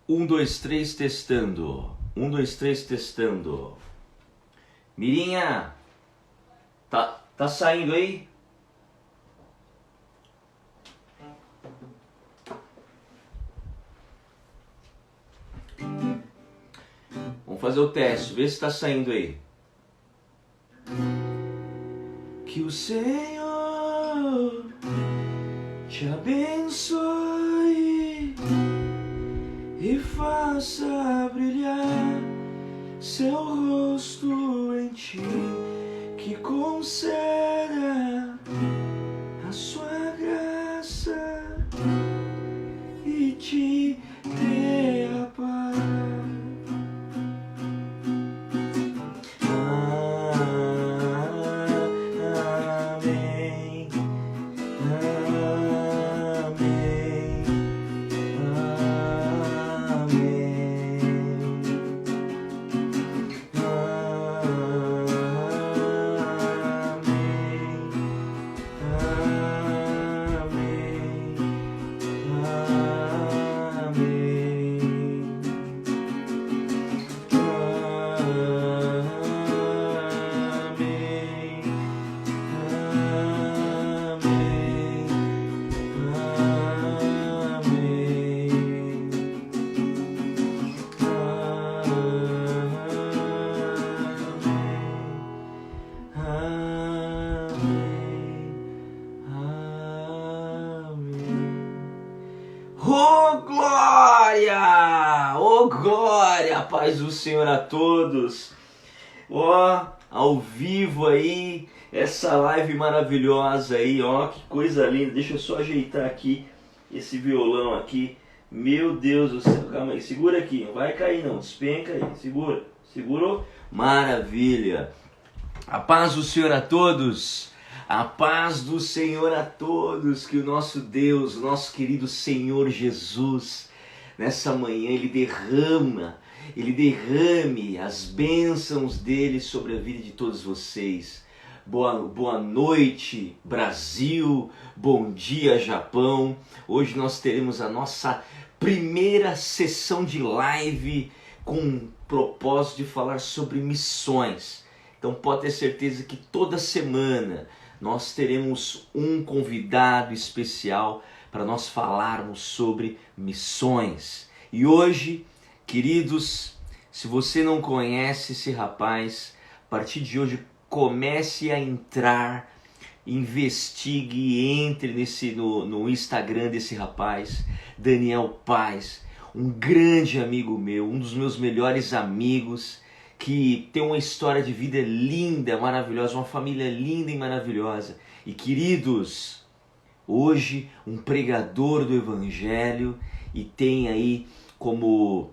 dois, três, testando. Um, dois, três, testando. Mirinha, tá saindo aí? Vamos fazer o teste, vê se tá saindo aí. Que o Senhor te abençoe e faça brilhar seu rosto em ti, que conceda a sua graça e te dê a paz. Amém, amém, oh glória, paz do Senhor a todos. Ó, ao vivo aí, essa live maravilhosa aí, ó, que coisa linda. Deixa eu só ajeitar aqui esse violão aqui. Meu Deus do céu, calma aí, segura aqui, não vai cair não, despenca aí, segura, segurou? Maravilha. A paz do Senhor a todos. A paz do Senhor a todos, que o nosso Deus, o nosso querido Senhor Jesus, nessa manhã Ele derrame as bênçãos dele sobre a vida de todos vocês. Boa noite, Brasil, bom dia, Japão. Hoje nós teremos a nossa primeira sessão de live com o propósito de falar sobre missões. Então pode ter certeza que toda semana nós teremos um convidado especial para nós falarmos sobre missões. E hoje, queridos, se você não conhece esse rapaz, a partir de hoje comece a entrar, investigue, entre no Instagram desse rapaz, Daniel Paz, um grande amigo meu, um dos meus melhores amigos, que tem uma história de vida linda, maravilhosa, uma família linda e maravilhosa. E queridos, hoje um pregador do Evangelho, e tem aí como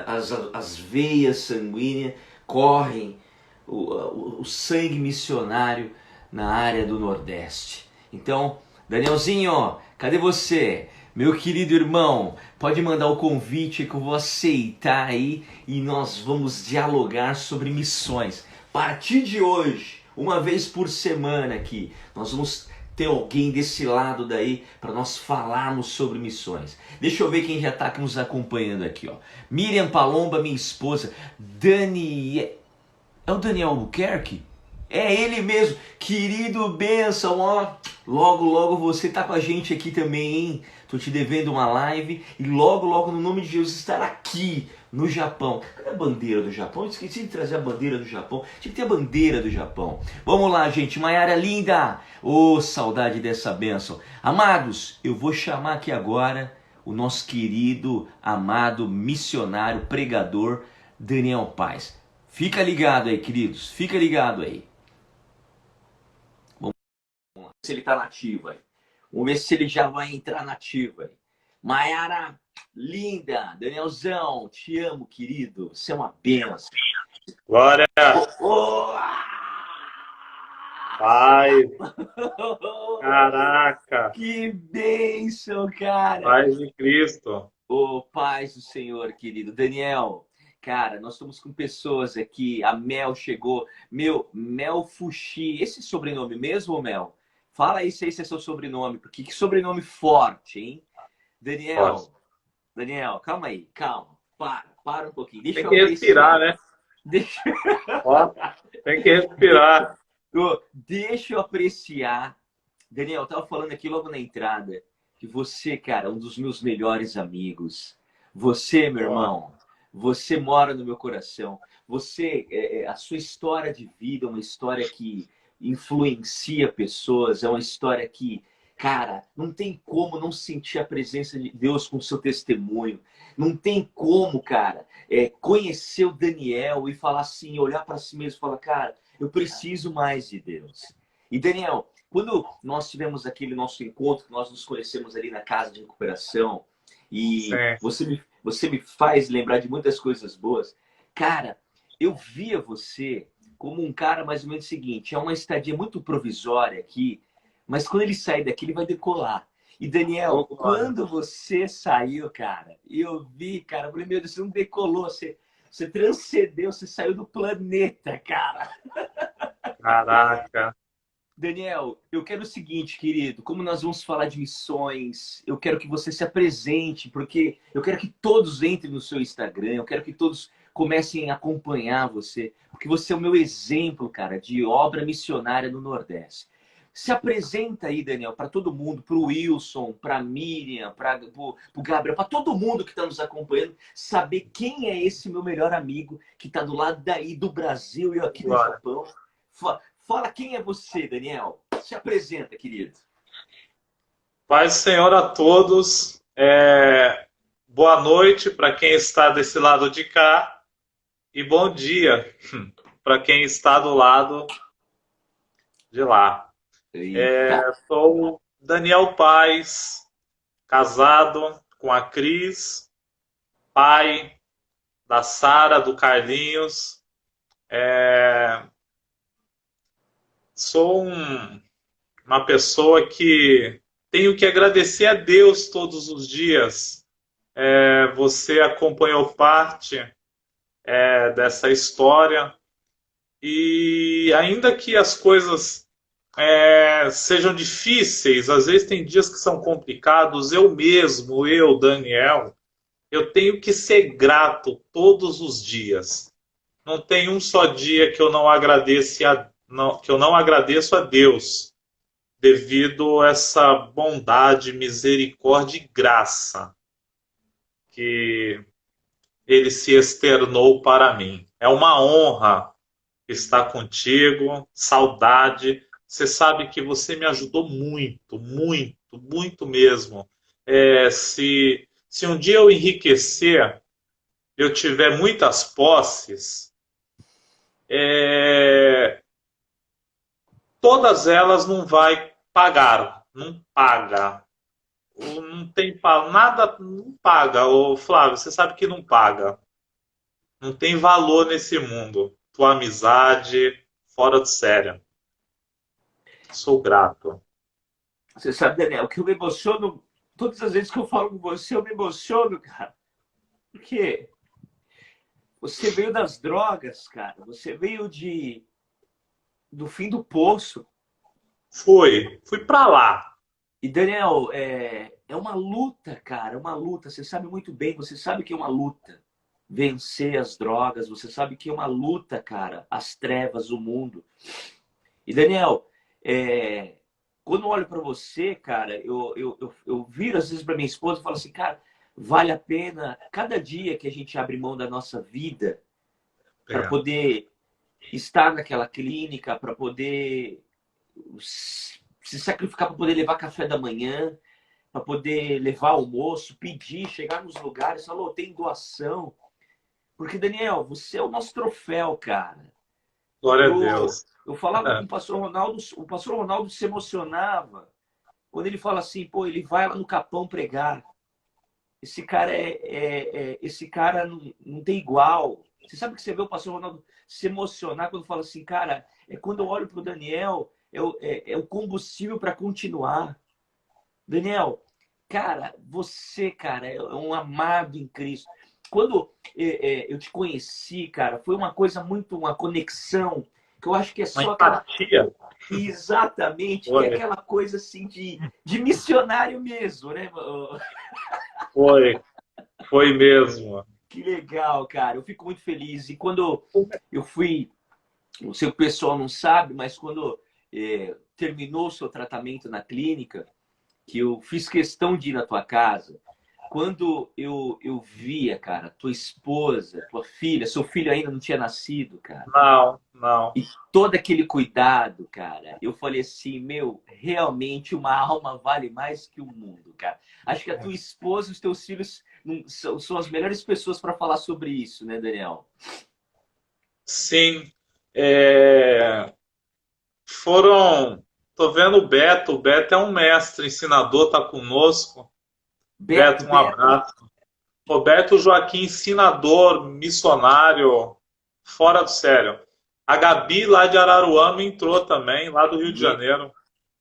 as veias sanguíneas correm o sangue missionário na área do Nordeste. Então, Danielzinho, cadê você? Meu querido irmão, pode mandar o convite que eu vou aceitar aí e nós vamos dialogar sobre missões. A partir de hoje, uma vez por semana aqui, nós vamos ter alguém desse lado daí para nós falarmos sobre missões. Deixa eu ver quem já está nos acompanhando aqui, ó. Miriam Palomba, minha esposa. É o Daniel Albuquerque? É ele mesmo, querido bênção, ó. Logo você tá com a gente aqui também, hein? Tô te devendo uma live e logo, no nome de Jesus, estará aqui no Japão. Cadê a bandeira do Japão? Eu esqueci de trazer a bandeira do Japão. Tinha que ter a bandeira do Japão. Vamos lá, gente. Maiara linda. Ô, saudade dessa bênção. Amados, eu vou chamar aqui agora o nosso querido, amado, missionário, pregador, Daniel Paz. Fica ligado aí, queridos. Fica ligado aí. Se ele tá nativo aí. Vamos ver se ele já vai entrar nativo aí. Maiara, linda, Danielzão, te amo, querido. Você é uma benção. Glória, Oh, Pai, caraca, que bênção, cara. paz de Cristo. Oh, paz do Senhor, querido. Daniel, cara, nós estamos com pessoas aqui. A Mel chegou. Mel Fuxi. Esse sobrenome mesmo, Mel? Fala aí se esse é seu sobrenome, porque que sobrenome forte, hein? Forte. Daniel, Daniel, calma aí, calma. Para um pouquinho. Deixa Tem eu que respirar, apreciar. né? Deixa, Ó, tem que respirar. deixa eu apreciar. Daniel, eu tava falando aqui logo na entrada que você, cara, é um dos meus melhores amigos. Você, meu Ó, irmão, você mora no meu coração. Você, a sua história de vida é uma história que influencia pessoas, é uma história que, cara, não tem como não sentir a presença de Deus com o seu testemunho. Não tem como, cara, conhecer o Daniel e falar assim, olhar para si mesmo e falar, cara, eu preciso mais de Deus. E Daniel, quando nós tivemos aquele nosso encontro, que nós nos conhecemos ali na casa de recuperação, e sim. você me faz lembrar de muitas coisas boas, cara, eu via você como um cara mais ou menos o seguinte, é uma estadia muito provisória aqui, mas quando ele sair daqui, ele vai decolar. E Ô, Daniel, glória. quando você saiu, cara, eu vi, cara, eu falei, meu Deus, você não decolou, você transcendeu, você saiu do planeta, cara. Caraca. Daniel, eu quero o seguinte, querido, como nós vamos falar de missões, eu quero que você se apresente, porque eu quero que todos entrem no seu Instagram, eu quero que todos comecem a acompanhar você, porque você é o meu exemplo, cara, de obra missionária no Nordeste. Se apresenta aí, Daniel, para todo mundo, para o Wilson, para a Miriam, para o Gabriel, para todo mundo que está nos acompanhando, saber quem é esse meu melhor amigo que está do lado daí do Brasil e eu aqui no Glória. Japão. Fala quem é você, Daniel. Se apresenta, querido. Paz do Senhor a todos. Boa noite para quem está desse lado de cá e bom dia para quem está do lado de lá. Eita. Sou Daniel Paz, casado com a Cris, pai da Sara, do Carlinhos. Sou uma pessoa que tenho que agradecer a Deus todos os dias. Você acompanhou parte dessa história e ainda que as coisas sejam difíceis, às vezes tem dias que são complicados, eu mesmo, Daniel, eu tenho que ser grato todos os dias. Não tem um só dia que eu não que eu não agradeço a Deus devido a essa bondade, misericórdia e graça que ele se externou para mim. É uma honra estar contigo, saudade. Você sabe que você me ajudou muito, muito, muito mesmo. Se um dia eu enriquecer, eu tiver muitas posses, todas elas não vai pagar, não paga. Não tem nada, não paga. Ô, Flávio, você sabe que não paga. Não tem valor nesse mundo. Tua amizade, fora de sério. Sou grato. Você sabe, Daniel, que eu me emociono. Todas as vezes que eu falo com você, eu me emociono, cara. Porque você veio das drogas, cara. Você veio do fim do poço. Fui pra lá. E, Daniel, é uma luta, cara. É uma luta. Você sabe muito bem. Você sabe que é uma luta. Vencer as drogas. Você sabe que é uma luta, cara. As trevas, o mundo. E, Daniel, quando eu olho para você, cara, eu viro às vezes para minha esposa e falo assim, cara, vale a pena cada dia que a gente abre mão da nossa vida para É. poder estar naquela clínica, para poder se sacrificar, para poder levar café da manhã, para poder levar almoço, pedir, chegar nos lugares, falou, tem doação. Porque, Daniel, você é o nosso troféu, cara. Glória a Eu, Deus. eu falava com É. o pastor Ronaldo se emocionava quando ele fala assim, pô, ele vai lá no Capão pregar. Esse cara esse cara não tem igual. Você sabe que você vê o pastor Ronaldo se emocionar quando fala assim, cara, quando eu olho para o Daniel, é o combustível para continuar. Daniel, cara, você, cara, é um amado em Cristo. Quando eu te conheci, cara, foi uma coisa muito, uma conexão, que eu acho que é Uma só aquela. empatia. Exatamente, que é Foi, aquela coisa assim de missionário mesmo, né? foi. Foi mesmo. Que legal, cara. Eu fico muito feliz. E quando eu fui, o seu pessoal não sabe, mas quando terminou o seu tratamento na clínica, que eu fiz questão de ir na tua casa, quando eu via, cara, tua esposa, tua filha, seu filho ainda não tinha nascido, cara, Não, não. e todo aquele cuidado, cara, eu falei assim, meu, realmente uma alma vale mais que o mundo, cara. Acho que a tua esposa e os teus filhos são as melhores pessoas para falar sobre isso, né, Daniel? Sim. É, foram. Tô vendo o Beto. O Beto é um mestre, ensinador, tá conosco. Beto, Beto, um Beto. abraço. Roberto Joaquim, ensinador, missionário, fora do sério. A Gabi, lá de Araruama, entrou também, lá do Rio de E o Janeiro.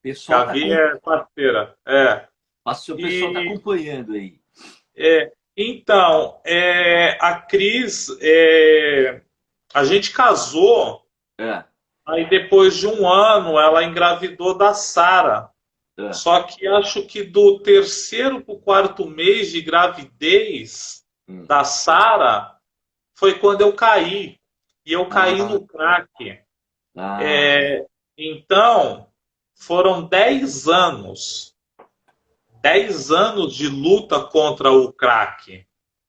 pessoal tá, Gabi é parceira. É. o pessoal tá E, acompanhando aí. então, a Cris, a gente casou, É, aí depois de um ano ela engravidou da Sara. é. Só que acho que do terceiro para o quarto mês de gravidez Hum. da Sara foi quando eu caí. E eu caí Ah, no crack. ah, Então, foram 10 anos. 10 anos de luta contra o crack.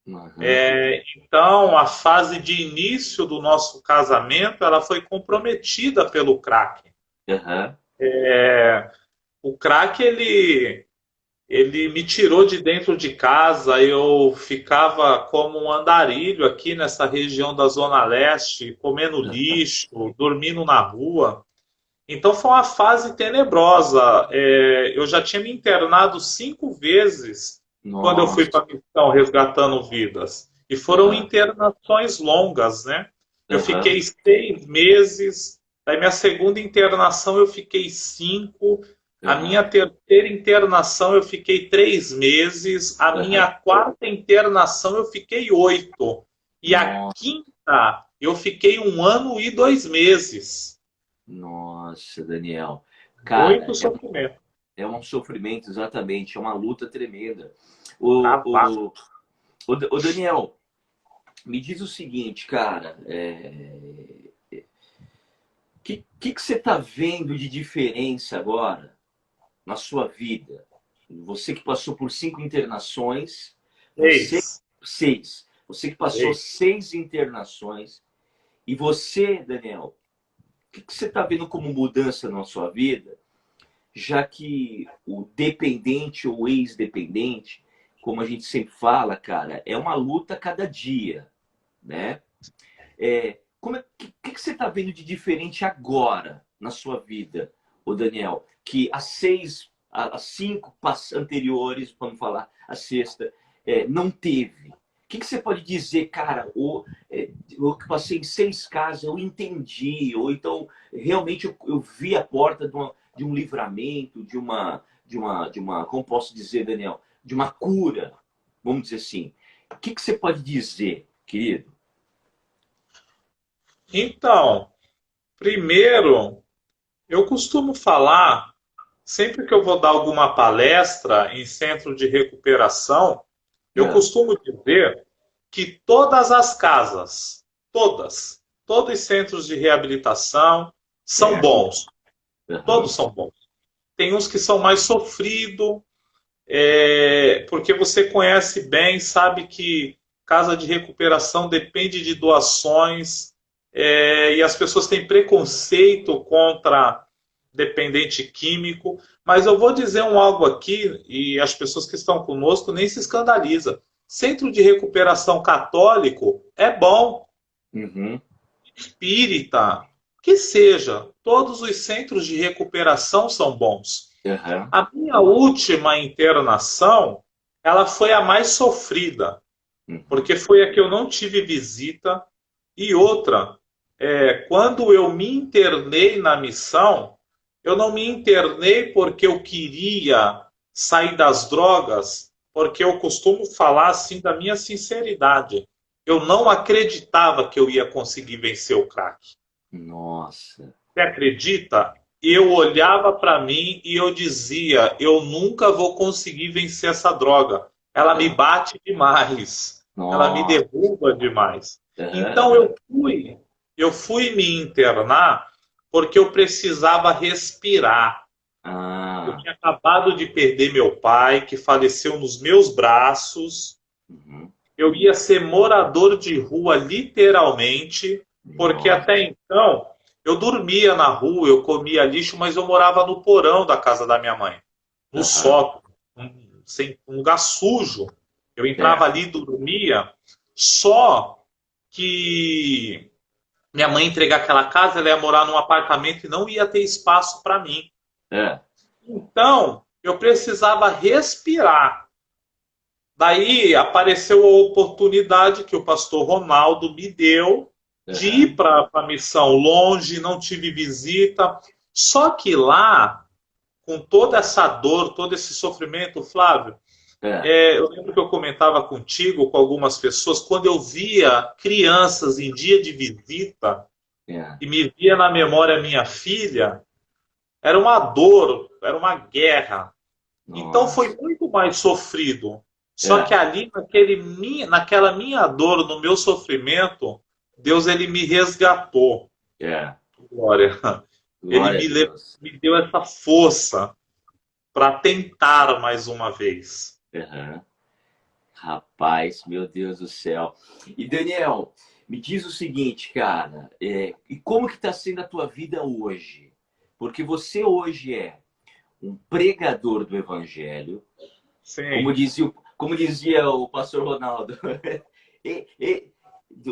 aham, Então, a fase de início do nosso casamento, ela foi comprometida pelo crack. aham, O crack, ele me tirou de dentro de casa, eu ficava como um andarilho aqui nessa região da Zona Leste, comendo aham. lixo, dormindo na rua. Então foi uma fase tenebrosa. Eu já tinha me internado 5 vezes quando eu fui Nossa, para a missão resgatando vidas. E foram aham, internações longas, né? Eu aham, fiquei 6 meses. Aí minha segunda internação eu fiquei 5. A minha aham, terceira internação eu fiquei 3 meses. A minha aham. quarta internação eu fiquei 8. E a Nossa, quinta eu fiquei 1 ano e 2 meses. nossa, Daniel. Muito Cara, sofrimento. é um sofrimento, exatamente, é uma luta tremenda. Trabalho. O Daniel, me diz o seguinte, cara, que você tá vendo de diferença agora na sua vida? Você que passou por 5 internações, você, Eis. 6, você que passou Eis. 6 internações, e você, Daniel, que você está vendo como mudança na sua vida, já que o dependente ou ex-dependente, como a gente sempre fala, cara, é uma luta a cada dia, né? Que você está vendo de diferente agora na sua vida, o Daniel? Que as 5 anteriores, vamos falar, a sexta, não teve. Que você pode dizer, cara, eu passei em 6 casas, eu entendi, ou então realmente eu vi a porta de um livramento, como posso dizer, Daniel, de uma cura, vamos dizer assim. O que você pode dizer, querido? Então, primeiro, eu costumo falar, sempre que eu vou dar alguma palestra em centro de recuperação, eu É, costumo dizer que todas as casas, todos os centros de reabilitação são certo? bons. Todos Uhum. são bons. Tem uns que são mais sofridos, porque você conhece bem, sabe que casa de recuperação depende de doações, e as pessoas têm preconceito contra dependente químico. Mas eu vou dizer algo aqui, e as pessoas que estão conosco nem se escandalizam. Centro de recuperação católico é bom, Uhum. espírita, que seja. Todos os centros de recuperação são bons. Uhum. A minha última internação, ela foi a mais sofrida, Uhum. porque foi a que eu não tive visita. E outra, quando eu me internei na missão, eu não me internei porque eu queria sair das drogas, porque eu costumo falar assim da minha sinceridade. Eu não acreditava que eu ia conseguir vencer o crack. Nossa. Você acredita? Eu olhava para mim e eu dizia: eu nunca vou conseguir vencer essa droga. ela me bate demais, ela me Nossa. derruba demais. Então Aham. eu fui me internar porque eu precisava respirar. Eu Ah. tinha acabado de perder meu pai, que faleceu nos meus braços. Uhum. Eu ia ser morador de rua, literalmente, porque até Nossa. então eu dormia na rua, eu comia lixo, mas eu morava no porão da casa da minha mãe, no Aham. sótão, um lugar sujo. Eu entrava Certo. ali e dormia, só que minha mãe entregar aquela casa, ela ia morar num apartamento e não ia ter espaço para mim. É. Então, eu precisava respirar. Daí apareceu a oportunidade que o pastor Ronaldo me deu de ir Aham. para a missão longe, não tive visita. Só que lá, com toda essa dor, todo esse sofrimento, Flávio, É. eu lembro que eu comentava contigo, com algumas pessoas, quando eu via crianças em dia de visita É. e me via na memória minha filha, era uma dor, era uma guerra. Então foi Nossa. muito mais sofrido. Só que É. ali, naquela minha dor, no meu sofrimento, Deus ele me resgatou. É. Glória. Ele Glória a Deus. me deu essa força para tentar mais uma vez. Aham. Rapaz, meu Deus do céu. E Daniel, me diz o seguinte, cara, e como que está sendo a tua vida hoje? Porque você hoje é um pregador do evangelho, Sim, como dizia o pastor Ronaldo,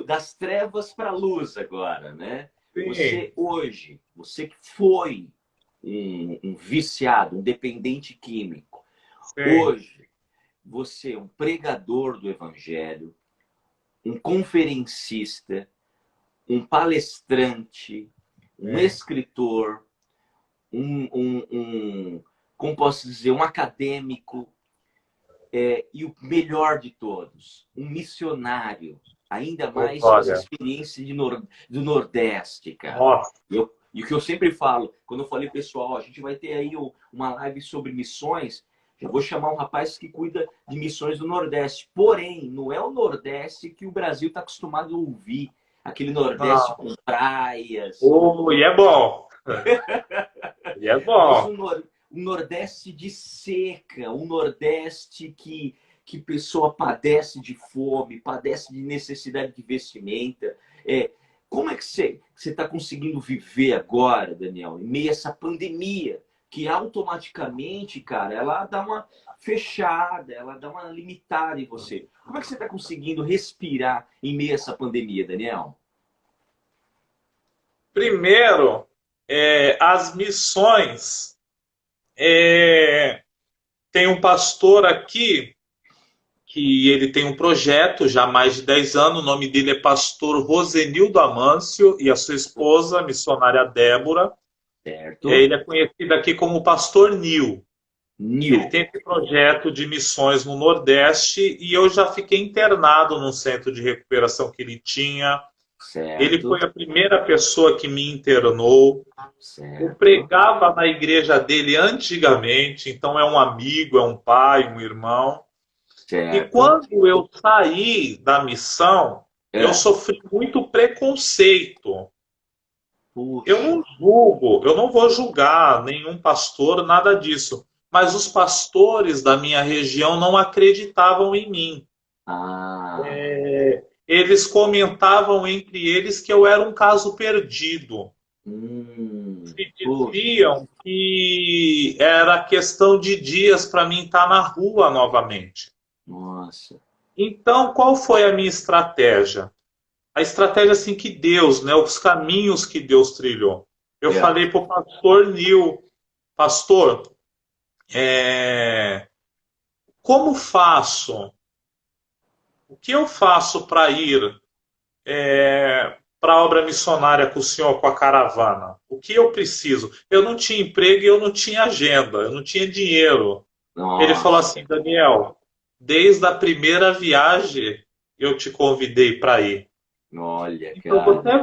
das trevas para a luz agora, né? sim, Você hoje, você que foi um viciado, um dependente químico, sim, hoje você é um pregador do evangelho, um conferencista, um palestrante, um sim. escritor, como posso dizer, um acadêmico, e o melhor de todos, um missionário, ainda Ô, mais com essa glória. experiência do Nordeste, cara. Nossa, E o que eu sempre falo, quando eu falei, pessoal, a gente vai ter aí uma live sobre missões, já vou chamar um rapaz que cuida de missões do Nordeste. Porém, não é o Nordeste que o Brasil está acostumado a ouvir. Aquele Nordeste não. com praias, Oh, e é bom. E é mas bom. um Nordeste de seca, um Nordeste que pessoa padece de fome, padece de necessidade de vestimenta. Como é que você está conseguindo viver agora, Daniel, em meio a essa pandemia, que automaticamente, cara, ela dá uma fechada, ela dá uma limitada em você. Como é que você está conseguindo respirar em meio a essa pandemia, Daniel? Primeiro, as missões. É, tem um pastor aqui que ele tem um projeto já há mais de 10 anos. O nome dele é pastor Rosenildo Amâncio e a sua esposa, a missionária Débora. Certo? Ele é conhecido aqui como Pastor Nil. Ele Nil. tem esse projeto de missões no Nordeste e eu já fiquei internado num centro de recuperação que ele tinha. Ele Certo? foi a primeira pessoa que me internou. Eu Certo? pregava na igreja dele antigamente, então é um amigo, é um pai, um irmão. E Certo? quando eu saí da missão, eu É. sofri muito preconceito. Eu Puxa. não julgo, eu não vou julgar nenhum pastor, nada disso. Mas os pastores da minha região não acreditavam em mim. Ah. Eles comentavam entre eles que eu era um caso perdido. E Puxa. diziam que era questão de dias para mim estar na rua novamente. Nossa. Então, qual foi a minha estratégia? A estratégia assim que Deus, né, os caminhos que Deus trilhou. Eu É. falei para o pastor Nil, pastor, é, como faço? O que eu faço para ir para a obra missionária com o senhor, com a caravana? O que eu preciso? Eu não tinha emprego e eu não tinha agenda, eu não tinha dinheiro. Ele falou Nossa. assim, Daniel, desde a primeira viagem eu te convidei para ir. Olha, Então cara. você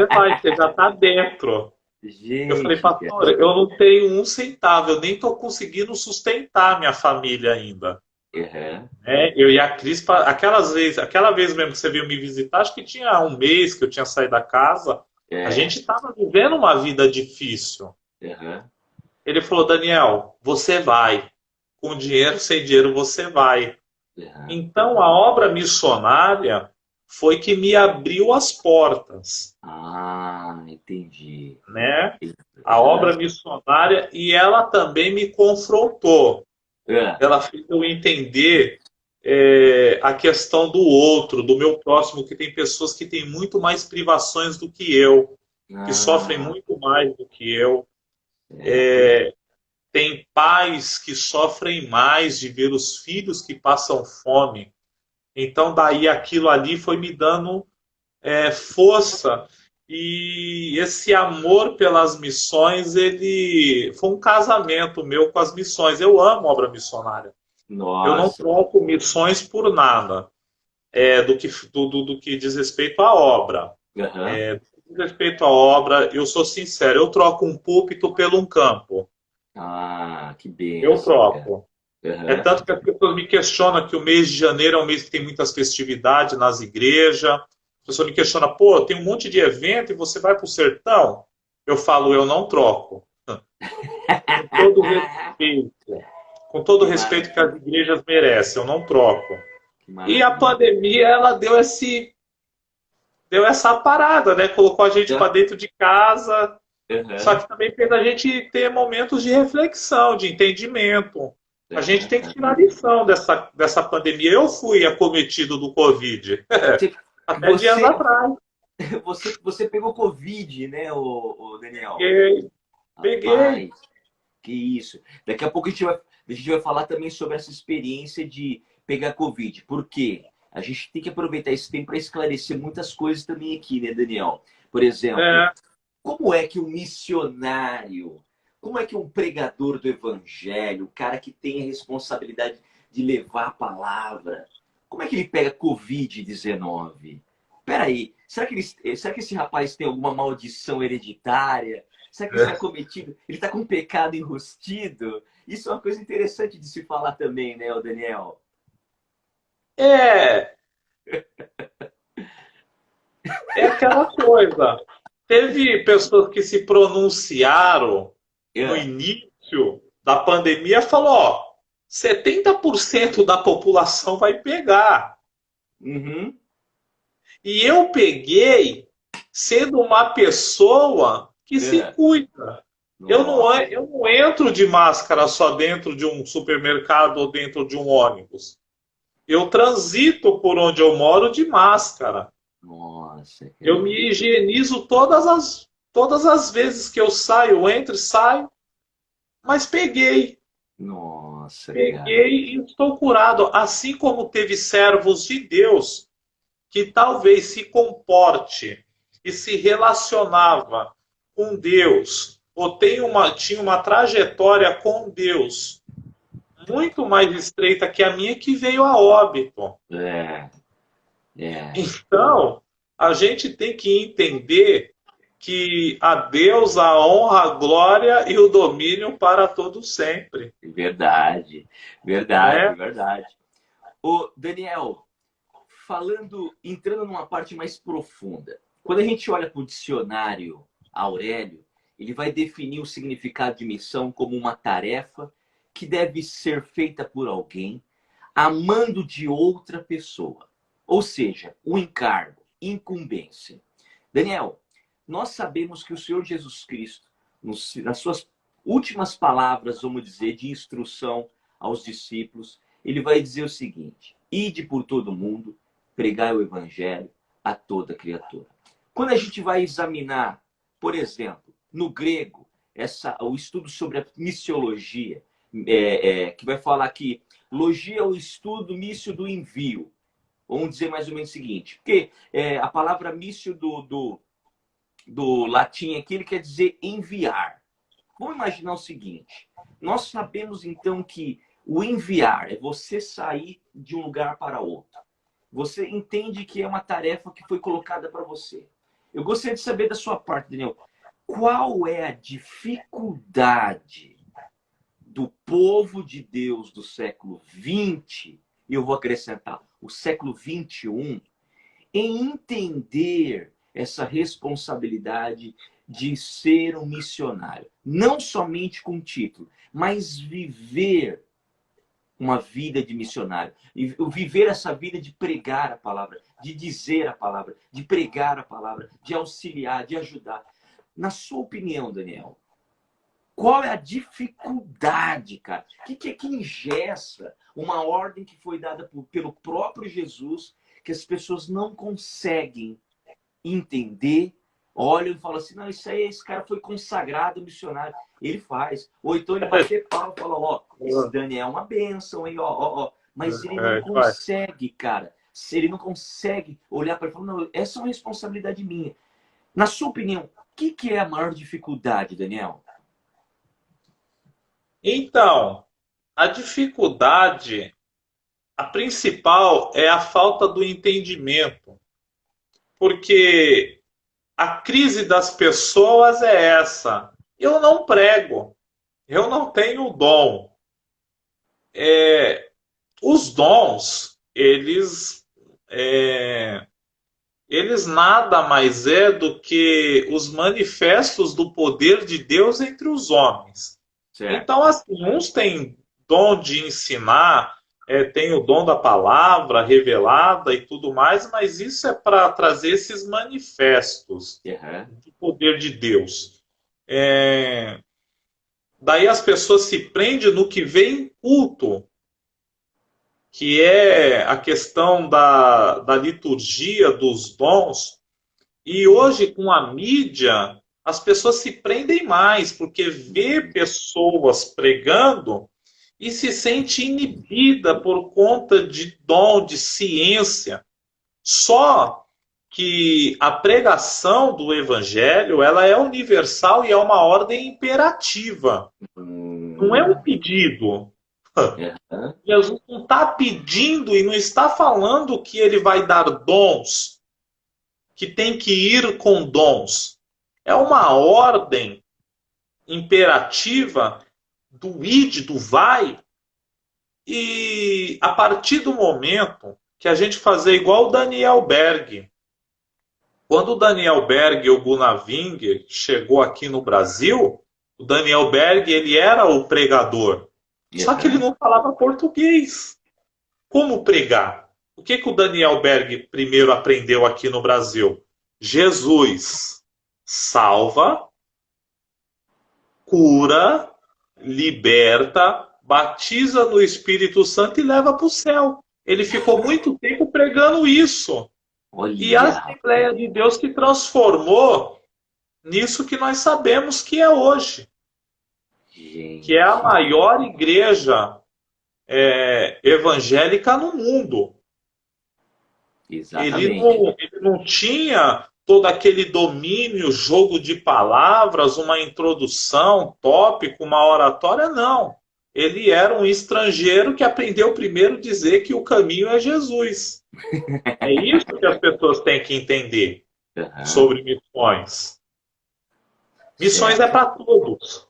vai, você já está dentro. Eu falei, Gente, pastor, cara. eu não tenho um centavo, eu nem estou conseguindo sustentar minha família ainda. Aham. Né? Eu e a Cris, aquela vez mesmo que você veio me visitar, acho que tinha um mês que eu tinha saído da casa, a É. gente estava vivendo uma vida difícil. Aham. Ele falou, Daniel, você vai. Com dinheiro, sem dinheiro, você vai. Aham. Então, a obra missionária foi que me abriu as portas, Ah, entendi. né? A Aham. obra missionária, e ela também me confrontou. Ah, Ela fez eu entender a questão do outro, do meu próximo, que tem pessoas que têm muito mais privações do que eu, que sofrem ah, muito mais do que eu. certo. Tem pais que sofrem mais de ver os filhos que passam fome. Então, daí aquilo ali foi me dando força. E esse amor pelas missões, ele foi um casamento meu com as missões. Eu amo obra missionária. Eu não Nossa. troco missões por nada do que diz respeito à obra. Aham. Do que diz respeito à obra, eu sou sincero, eu troco um púlpito por um campo. Ah, que Eu bênção, cara. troco. É Aham. tanto que as pessoas me questionam que o mês de janeiro é um mês que tem muitas festividades nas igrejas. A pessoa me questiona, pô, tem um monte de evento e você vai para o sertão? Eu falo, eu não troco. Com todo respeito. Com todo o Que respeito que as maravilha. igrejas merecem, eu não troco. Que E a maravilha. pandemia, ela deu essa parada, né? Colocou a gente para Ah, dentro de casa, só aham. que também fez a gente ter momentos de reflexão, de entendimento. A gente Aham. tem que tirar Aham. lição dessa pandemia. Eu fui acometido do Covid, Você, até dias você, atrás. você pegou Covid, né, ô Daniel? Peguei, peguei. Rapaz, que isso. Daqui a pouco a gente vai falar também sobre essa experiência de pegar Covid. Por quê? A gente tem que aproveitar esse tempo para esclarecer muitas coisas também aqui, né, Daniel? Por exemplo, É, como é que um missionário, como é que um pregador do evangelho, o cara que tem a responsabilidade de levar a palavra, como é que ele pega Covid-19? Peraí, será que esse rapaz tem alguma maldição hereditária? Será que ele está cometido, ele está com pecado enrustido? Isso é uma coisa interessante de se falar também, né, o Daniel? é, é aquela coisa. Teve pessoas que se pronunciaram no É. início da pandemia, falou, ó, 70% da população vai pegar. Uhum. E eu peguei sendo uma pessoa que se É. cuida. Nossa. Eu não entro de máscara só dentro de um supermercado ou dentro de um ônibus. Eu transito por onde eu moro de máscara. Nossa, Eu cara. me higienizo todas as vezes que eu saio, eu entro e saio, mas peguei. Nossa, cara. Peguei e estou curado. Assim como teve servos de Deus que talvez se comporte e se relacionava com Deus, ou tinha uma trajetória com Deus muito mais estreita que a minha, que veio a óbito. É, é. Então, a gente tem que entender que a Deus a honra, a glória e o domínio para todo sempre, Verdade, verdade, né? verdade. Ô, Daniel, entrando numa parte mais profunda, quando a gente olha para o dicionário Aurélio, ele vai definir o significado de missão como uma tarefa que deve ser feita por alguém amando de outra pessoa. Ou seja, o encargo, incumbência. Daniel, nós sabemos que o Senhor Jesus Cristo, nas suas últimas palavras, vamos dizer, de instrução aos discípulos, ele vai dizer o seguinte: ide por todo mundo, pregai o evangelho a toda criatura. Quando a gente vai examinar, por exemplo, no grego, o estudo sobre a missiologia, que vai falar que logia é o estudo mício do envio. Vamos dizer mais ou menos o seguinte, porque a palavra mício do latim aqui, ele quer dizer enviar. Vamos imaginar o seguinte: nós sabemos então que o enviar é você sair de um lugar para outro. Você entende que é uma tarefa que foi colocada para você. Eu gostaria de saber da sua parte, Daniel. qual é a dificuldade do povo de Deus do século XX, e eu vou acrescentar o século XXI, em entender essa responsabilidade de ser um missionário. Não somente com título, mas viver uma vida de missionário. E viver essa vida de pregar a palavra, de dizer a palavra, de pregar a palavra, de auxiliar, de ajudar. Na sua opinião, Daniel, qual é a dificuldade, cara? O que é que engessa uma ordem que foi dada pelo próprio Jesus, que as pessoas não conseguem entender, olham e falam assim, não, isso aí, esse cara foi consagrado missionário. Ele faz. Ou então ele bate pau e fala, ó, esse Daniel é uma bênção, hein, ó. Mas ele não consegue, cara. Ele não consegue olhar para ele e falar, não, essa é uma responsabilidade minha. Na sua opinião, o que é a maior dificuldade, Daniel? Então, a dificuldade, a principal é a falta do entendimento. Porque a crise das pessoas é essa. Eu não prego, eu não tenho dom. Os dons, eles nada mais é do que os manifestos do poder de Deus entre os homens. Certo. Então, assim, uns têm dom de ensinar, tem o dom da palavra revelada e tudo mais, mas isso é para trazer esses manifestos do poder de Deus. Daí as pessoas se prendem no que vem em culto, que é a questão da liturgia, dos dons. E hoje, com a mídia, as pessoas se prendem mais, porque vê pessoas pregando e se sente inibida por conta de dom, de ciência. Só que a pregação do evangelho, ela é universal e é uma ordem imperativa. Não é um pedido. Jesus não está pedindo e não está falando que ele vai dar dons, que tem que ir com dons. É uma ordem imperativa do id, do vai. E a partir do momento que a gente fazer igual o Daniel Berg, quando o Daniel Berg e o Gunavinger chegou aqui no Brasil, o Daniel Berg ele era o pregador. Só que ele não falava português. Como pregar? O que o Daniel Berg primeiro aprendeu aqui no Brasil? Jesus salva, cura, liberta, batiza no Espírito Santo e leva para o céu. Ele ficou muito tempo pregando isso. Olha. E a Assembleia de Deus que transformou nisso que nós sabemos que é hoje. Gente. Que é a maior igreja evangélica no mundo. Exatamente. Ele não tinha todo aquele domínio, jogo de palavras, uma introdução, tópico, uma oratória, não. Ele era um estrangeiro que aprendeu primeiro a dizer que o caminho é Jesus. É isso que as pessoas têm que entender sobre missões. Missões certo. é para todos.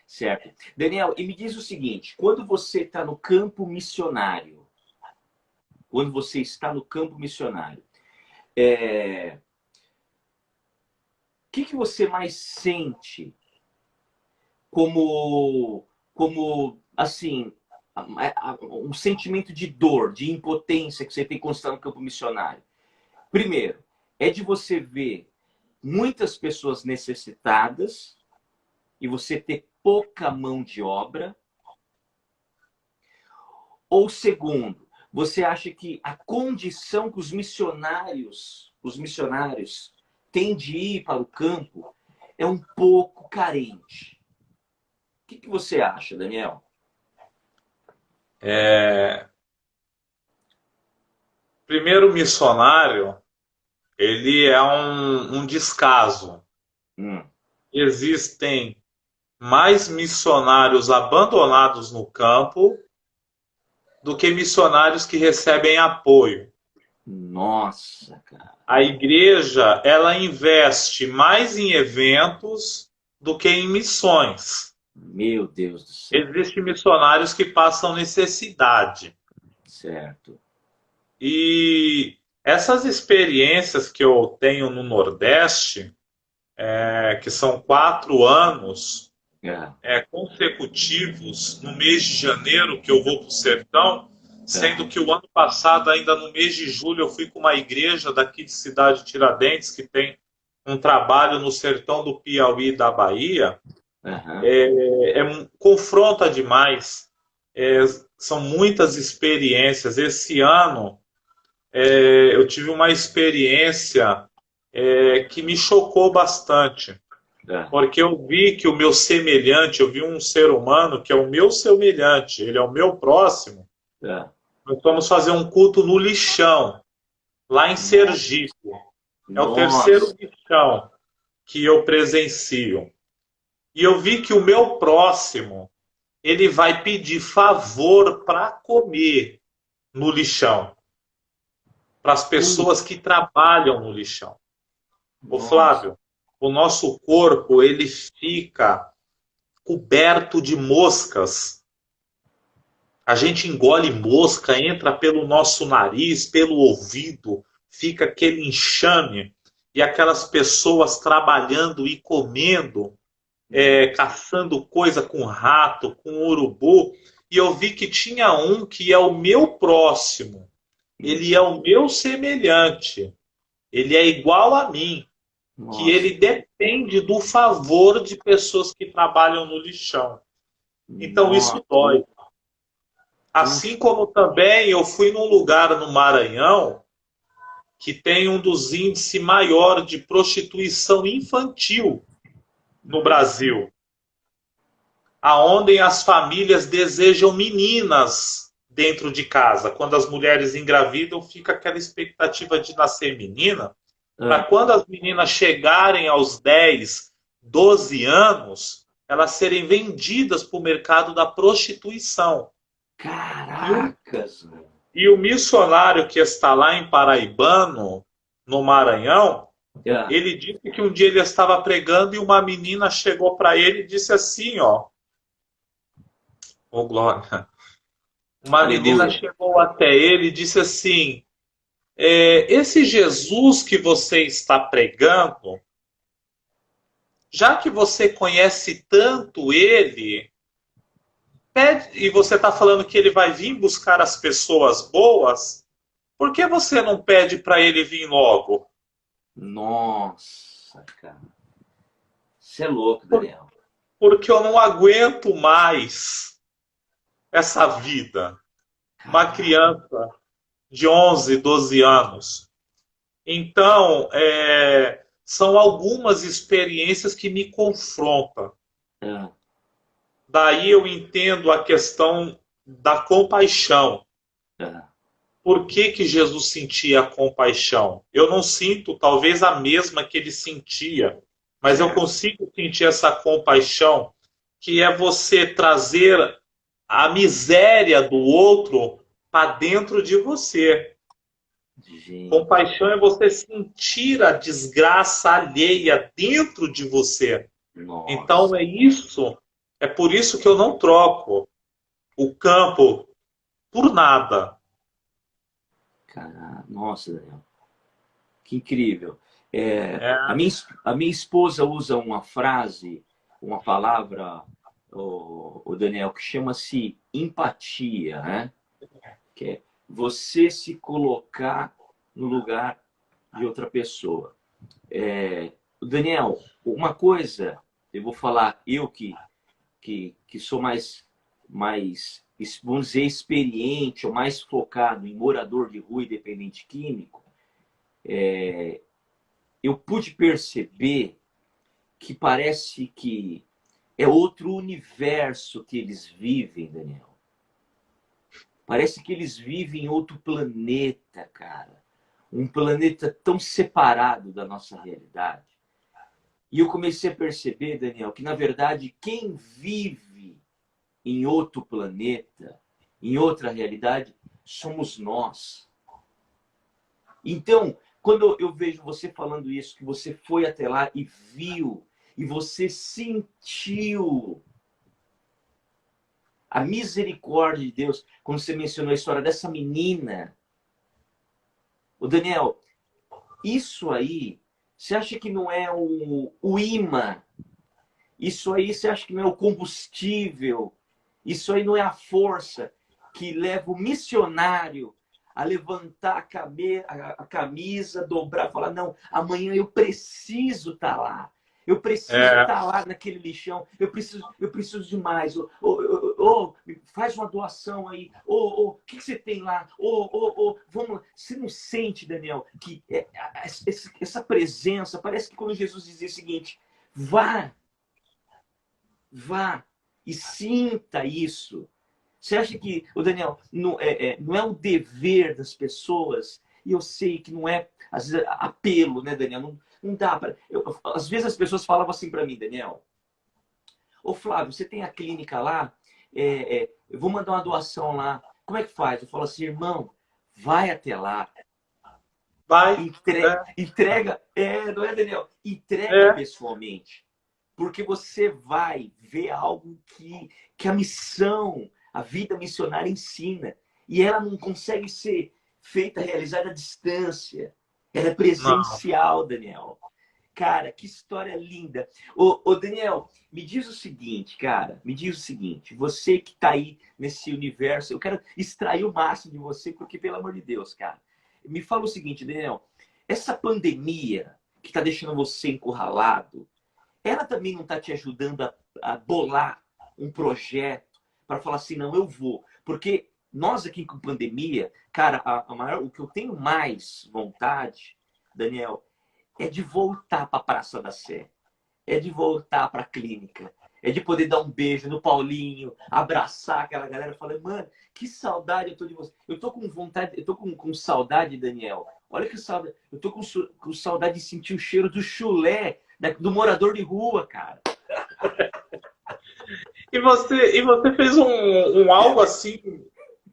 Certo. Daniel, e me diz o seguinte, quando você está no campo missionário, o que você mais sente como assim, um sentimento de dor, de impotência que você tem quando está no campo missionário? Primeiro, é de você ver muitas pessoas necessitadas e você ter pouca mão de obra? Ou segundo, você acha que a condição que os missionários têm de ir para o campo é um pouco carente? O que você acha, Daniel? Primeiro, o missionário, ele é um descaso. Existem mais missionários abandonados no campo do que missionários que recebem apoio. Nossa, cara. A igreja, ela investe mais em eventos do que em missões. Meu Deus do céu. Existem missionários que passam necessidade. Certo. E essas experiências que eu tenho no Nordeste, que são 4 anos É. consecutivos, no mês de janeiro que eu vou para o sertão, sendo Aham. que o ano passado, ainda no mês de julho, eu fui com uma igreja daqui de Cidade Tiradentes, que tem um trabalho no sertão do Piauí e da Bahia, Aham. confronta demais. É, são muitas experiências. Esse ano eu tive uma experiência que me chocou bastante, É. porque eu vi que o meu semelhante, eu vi um ser humano que é o meu semelhante, ele é o meu próximo. É. Nós vamos fazer um culto no lixão, lá em No- Sergipe. É o terceiro Nossa. lixão que eu presencio. E eu vi que o meu próximo, ele vai pedir favor para comer no lixão, para as Putz, pessoas que trabalham no lixão. Ô nossa. Flávio, o nosso corpo, ele fica coberto de moscas. A gente engole mosca, entra pelo nosso nariz, pelo ouvido, fica aquele enxame. E aquelas pessoas trabalhando e comendo, caçando coisa com rato, com urubu. E eu vi que tinha um que é o meu próximo. Ele é o meu semelhante. Ele é igual a mim. Que Nossa. ele depende do favor de pessoas que trabalham no lixão. Então isso Nossa. dói. Assim Puxa. como também eu fui num lugar no Maranhão que tem um dos índices maior de prostituição infantil no Brasil, aonde as famílias desejam meninas dentro de casa. Quando as mulheres engravidam, fica aquela expectativa de nascer menina, para Ah, quando as meninas chegarem aos 10, 12 anos, elas serem vendidas para o mercado da prostituição. E o caracas, meu. E o missionário que está lá em Paraibano, no Maranhão, Ah, ele disse que um dia ele estava pregando e uma menina chegou para ele e disse assim, ó, ô Glória, uma menina aleluia. chegou até ele e disse assim, esse Jesus que você está pregando, já que você conhece tanto ele, pede, e você está falando que ele vai vir buscar as pessoas boas, por que você não pede para ele vir logo? Nossa, cara. Você é louco, Daniel. Porque eu não aguento mais essa vida. Uma Caraca. criança de 11, 12 anos. Então, são algumas experiências que me confrontam. Ah, Daí eu entendo a questão da compaixão. ah, Por que que Jesus sentia compaixão? Eu não sinto talvez a mesma que ele sentia, mas eu certo. consigo sentir essa compaixão, que é você trazer a miséria do outro para dentro de você. Gente. Compaixão é você sentir a desgraça alheia dentro de você. Então Nossa. é isso, é por isso que eu não troco o campo por nada. Cara, nossa, Daniel. Que incrível. É, É, a minha esposa usa uma frase, uma palavra, o Daniel, que chama-se empatia, né? Que é você se colocar no lugar de outra pessoa. Daniel, uma coisa, eu vou falar, eu que sou mais, vamos dizer, experiente ou mais focado em morador de rua e dependente químico, eu pude perceber que parece que é outro universo que eles vivem, Daniel. Parece que eles vivem em outro planeta, cara. Um planeta tão separado da nossa realidade. E eu comecei a perceber, Daniel, que na verdade quem vive em outro planeta, em outra realidade, somos nós. Então, quando eu vejo você falando isso, que você foi até lá e viu, e você sentiu a misericórdia de Deus, quando você mencionou a história dessa menina, o Daniel, isso aí, você acha que não é o imã? Isso aí você acha que não é o combustível? Isso aí não é a força que leva o missionário a levantar a camisa, dobrar, falar, não, amanhã eu preciso estar lá. Eu preciso É, estar lá naquele lixão. Eu preciso de mais. Faz uma doação aí. O que você tem lá? Vamos. Você não sente, Daniel, que essa presença, parece que quando Jesus dizia o seguinte, vá, vá e sinta isso. Você acha que, o Daniel, não é o dever das pessoas? E eu sei que não é, às vezes, apelo, né, Daniel? Não dá para. Às vezes as pessoas falavam assim para mim, Daniel: Ô Flávio, você tem a clínica lá? Eu vou mandar uma doação lá. Como é que faz? Eu falo assim, irmão, vai até lá. vai. Entrega, não é, Daniel? Entrega É. pessoalmente. Porque você vai ver algo que a missão, a vida missionária ensina. E ela não consegue ser feita, realizada à distância. Ela é Não. presencial, Daniel. Cara, que história linda. Daniel, me diz o seguinte, cara. Me diz o seguinte. Você que tá aí nesse universo, eu quero extrair o máximo de você, porque, pelo amor de Deus, cara. Me fala o seguinte, Daniel. Essa pandemia que tá deixando você encurralado, ela também não está te ajudando a bolar um projeto para falar assim, não, eu vou. Porque nós aqui com pandemia, cara, o que eu tenho mais vontade, Daniel, é de voltar para a Praça da Sé, é de voltar para a clínica, é de poder dar um beijo no Paulinho, abraçar aquela galera, falar, mano, que saudade eu tô de você. Eu tô com vontade, eu tô com saudade, Daniel. Olha que saudade, eu tô com saudade de sentir o cheiro do chulé do morador de rua, cara. E você fez um algo assim.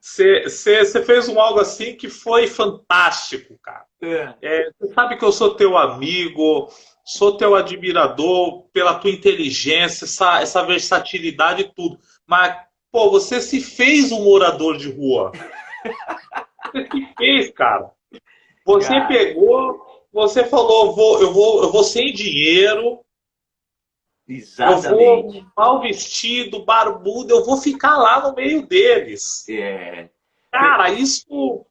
Você fez um algo assim que foi fantástico, cara. É. Você sabe que eu sou teu amigo, sou teu admirador pela tua inteligência, essa versatilidade e tudo. Mas, pô, você se fez um morador de rua. Você se fez, cara. Você Cara, pegou, você falou, eu vou sem dinheiro, eu vou exatamente. mal vestido, barbudo, eu vou ficar lá no meio deles. É, Cara, isso ô,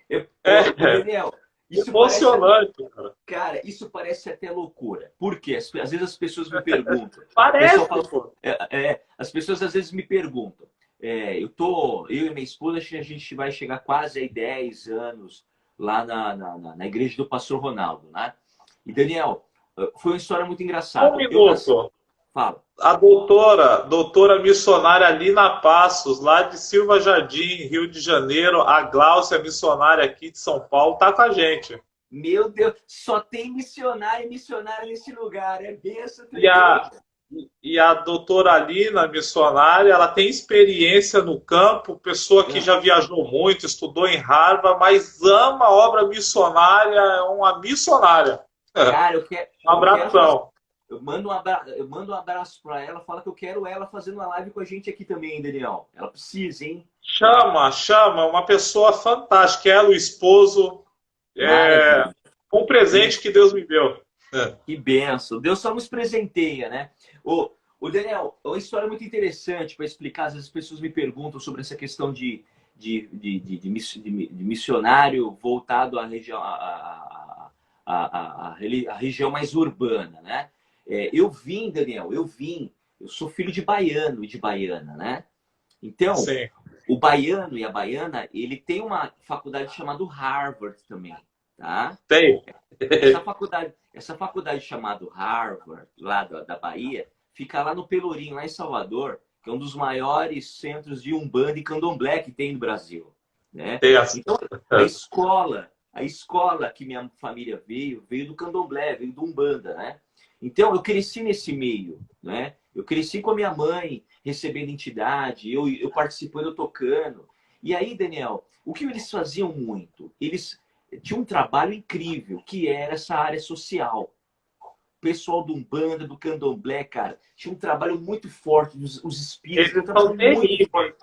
é Daniel, isso parece, emocionante, cara. cara, isso parece até loucura. Por quê? Às vezes as pessoas me perguntam. O pessoal Parece, fala, pô. as pessoas às vezes me perguntam. Eu e minha esposa, a gente vai chegar quase aí 10 anos lá na igreja do Pastor Ronaldo, né? E Daniel, foi uma história muito Um engraçada. Eu nasci, minuto. fala. A doutora missionária Lina Passos, lá de Silva Jardim, Rio de Janeiro, a Gláucia, missionária aqui de São Paulo, tá com a gente. Meu Deus, só tem missionário e missionária nesse lugar. É benção E tremenda. a, e a doutora Lina, missionária, ela tem experiência no campo, pessoa que É. já viajou muito, estudou em Harvard, mas ama a obra missionária, é uma missionária. Cara, Um abração. eu mando um abraço para ela, fala que eu quero ela fazendo uma live com a gente aqui também, hein, Daniel. Ela precisa, hein? Chama, uma pessoa fantástica. Ela, o esposo, Maravilha. um Que, presente que Deus me deu. que benção. Deus só nos presenteia, né? O Daniel, é uma história muito interessante para explicar. Às vezes as pessoas me perguntam sobre essa questão de missionário voltado à região, a região mais urbana, né? Daniel, eu sou filho de baiano e de baiana, né? Então, Sim, o baiano e a baiana, ele tem uma faculdade chamada Harvard também, tá? tem. Essa faculdade chamada Harvard, lá da Bahia, fica lá no Pelourinho, lá em Salvador, que é um dos maiores centros de Umbanda e Candomblé que tem no Brasil, né? Tem Então, a escola que minha família veio do Candomblé, veio do Umbanda, né? Então, eu cresci nesse meio, né? Eu cresci com a minha mãe recebendo entidade, eu participando, eu tocando. E aí, Daniel, o que eles faziam muito? Eles tinha um trabalho incrível, que era essa área social. O pessoal do Umbanda, do Candomblé, cara, tinha um trabalho muito forte, os espíritos, um Eles são trabalho muito terríveis. forte.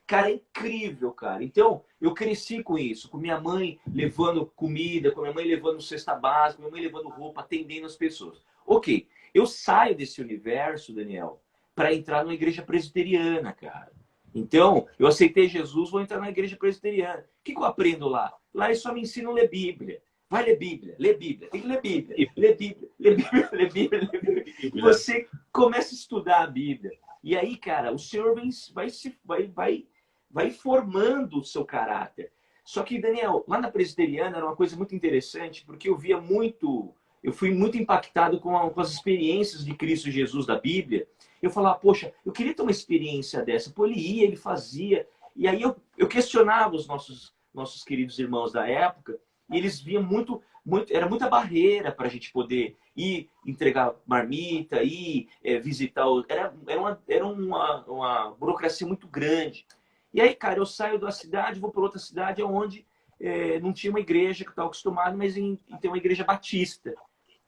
Cara, é incrível, cara. Então, eu cresci com isso, com minha mãe levando comida, com minha mãe levando cesta básica, com minha mãe levando roupa, atendendo as pessoas. Ok, eu saio desse universo, Daniel, para entrar numa igreja presbiteriana, cara. Então, eu aceitei Jesus, vou entrar na igreja presbiteriana. O que eu aprendo lá? Lá eles só me ensinam a ler Bíblia. Vai ler Bíblia, lê Bíblia, tem que ler Bíblia, lê Bíblia, lê Bíblia, lê Bíblia, lê Bíblia. E você começa a estudar a Bíblia. E aí, cara, o Senhor vai formando o seu caráter. Só que, Daniel, lá na presbiteriana era uma coisa muito interessante, porque eu fui muito impactado com as experiências de Cristo Jesus da Bíblia. Eu falava, poxa, eu queria ter uma experiência dessa. Pô, ele ia, ele fazia. E aí eu questionava os nossos queridos irmãos da época, e eles viam era muita barreira para a gente poder ir entregar marmita, ir visitar. Era uma burocracia muito grande. E aí, cara, eu saio da cidade, vou para outra cidade onde não tinha uma igreja que eu estava acostumado, mas em ter uma igreja batista.